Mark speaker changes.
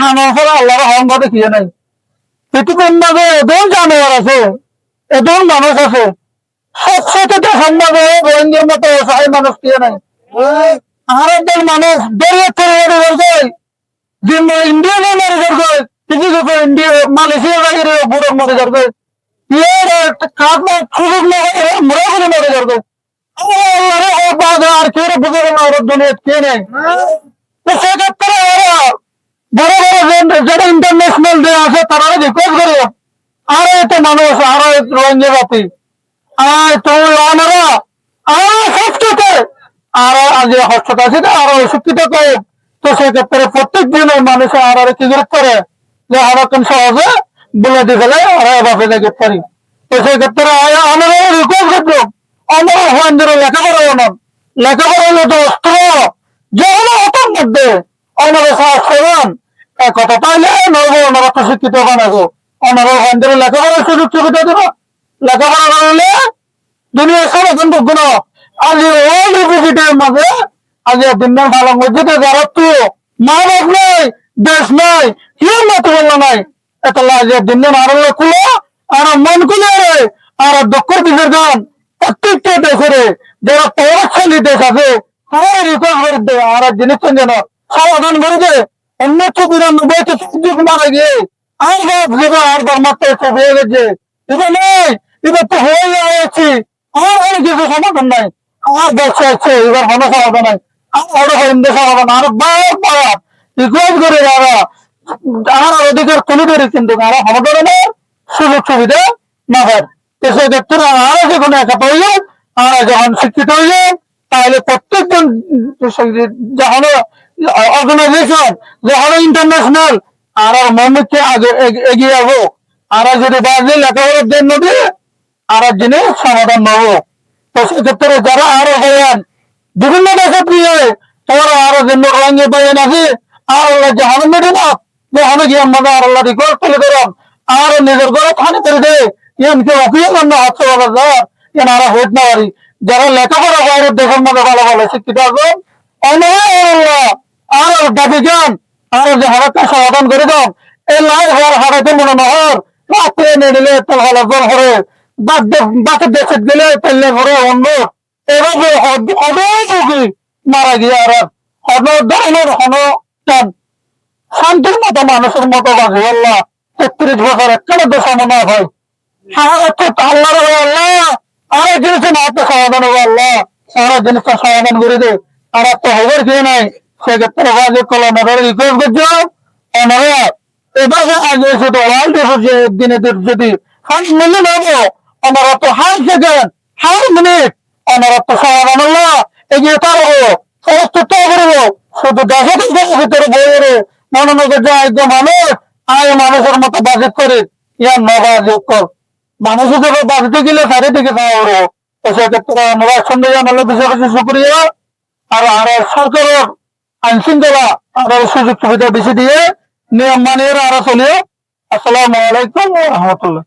Speaker 1: হানাফের আল্লাহর অহংকার দেখিয়ে নাই। পৃথিবীর মাঝে এদের জানোয়ার আছে, এদের মানুষ আছে, সবসাথে দেশের মাঝে রোহিঙ্গার মতো অসহায় মানুষ দিয়ে নাই। আর একদল মানুষ দরিয়া থেকে ইন্ডিয়া মরে যাবে, কিছু কিছু ইন্ডিয়া মালয়েশিয়া বাহিরে বুড়ো মরে যাবে, সুযোগ মরে করে মরে যাবে। আর কে বুঝে দুনিয়া কে নেই। সেক্ষেত্রে ওরা বড় বড় যারা ইন্টারন্যাশনাল ডে আছে তারা রিকোয়েস্ট করে, আরে তো মানুষ, আরো রোহিঙ্গা জাতি, তুমি ওনারা আরো সবচেয়ে আরো আগে হস্ততা আছে আরো শিক্ষিত করে। তো সেক্ষেত্রে প্রত্যেক দিনের মানুষের আর কি করে যে আরকম সহজে বলে দিয়ে গেলে আর এভাবে লেগে পারি। তো সেক্ষেত্রে আমরা রিকোয়েস্ট করবো, আমরা হওয়ার লেখাপড়া নন, লেখাপড়া হলো তো অস্ত্র, যে হলো হতার মধ্যে ওনারা সাহস করবেন কথা পাইলে নবো, ওনারা তো শিক্ষিত বানাবো, ওনারা হওয়ার লেখাপড়ার সুযোগ সুবিধা দেবো। লেখাপড়া করলে দুনিয়ার সমাধান করবো না। আজ ওয়ার্ল্ড রিভিজিটের মাঝে আজ দিনের ভালো মসজিদে যারা তো মা বাপ নাই, দেশ নাই, কেউ মতো বললো নাই, এত আজ দিনের আরো খুলো আর মন খুলে আর দক্ষ দিকের গান প্রত্যেকটা দেশে যারা প্রভাবশালী দেশ আছে তারা রিকোয়েস্ট করে দেয় আর জিনিস যেন সমাধান করে দেয়। 1992 মারা গিয়ে আর আর মাত্র হয়ে গেছে, এটা নেই, এবার তো হয়ে যাচ্ছি, আমার কিছু সমাধান নাই, আমার ব্যবসা আছে, এবার কোনো সমাধান নাই, আমার হিন্দু সমাধান আর বারবার রিকোয়েস্ট করে যারা আমার অধিকার তুলে ধরে, কিন্তু আমার সমাধানের সুযোগ সুবিধা না হয়। তো সেক্ষেত্রে আমরা যখন একা হইলে, আমরা যখন শিক্ষিত হইলে, তাহলে প্রত্যেকজন যখন অর্গানাইজেশন যখন ইন্টারন্যাশনাল আর মনুষ্য আগে এগিয়ে যাবো, আর যদি বাজে লেখাপড়ার জন্য দিয়ে আর জিনিস সমাধান নেবো। তো সেক্ষেত্রে যারা আরো হইয়ান বিভিন্ন দেশে প্রিয় তোমার আরো জন্য রঙে বাইন আছে আর যখন মেটে না যখন গিয়ে আমাদের আর আল্লাহ রিকোয়েস্ট তুলে ধরাম আর নিজের ঘরে খানি করে দেয় এমকে অপিয়ে জন্য হচ্ছে বলা যায় এন আরো হইত না পারি। যারা লেখাপড়া বাইরের দেশের মধ্যে ভালো ভালো শিক্ষিত আসবেন আর দাবি যান আর যে হারাটা সমাধান করে দাও এই লাইন হওয়ার হারাতে মনে নহর রাত্রে নিলে তো ভালো করে বাকি দেশে গেলে পেলে ঘরে অন্য এভাবে অনেক মারা গিয়ে আর ধরনের হন শান্তির মতো মানুষের মতো বাকি আল্লাহ ৩৩ বছর একটা দেশ মনে হয় আল্লাহর আল্লাহ আর জিনিস না তো সমাধান হবে আল্লাহ সারা জিনিসটা সমাধান করে দে আর তো হবার কি নাই। সেক্ষেত্রে বাজে কলমের রিকোয়েস্ট করছো ওনারা এভাবে আগে শুধু ওয়ার্ল্ড দিনে যদি মিলে নেবো ওনারা তো হার সেকেন্ড হার মিনিট ওনারা তো সমাধান আল্লাহ এগিয়ে থাকবো সমস্ত তো করবো শুধু দেশের ভিতরে বইয়ের মনোনগর যায় একদম মানুষ আয় মানুষের মতো বাজেট করে ইয়ার নবাজেট কর মানুষ হিসেবে বাজেটে গেলে চারিদিকে খাওয়া করবো। তো সেক্ষেত্রে আমরা সন্ধ্যে জানালে বিষয় বেশি সুক্রিয়া আর আর সরকারের আইন শৃঙ্খলা আর সুযোগ সুবিধা বেশি দিয়ে নিয়ম মানিয়ে আরো চলিয়ে। আসসালামু আলাইকুম ওয়া রাহমাতুল্লাহ।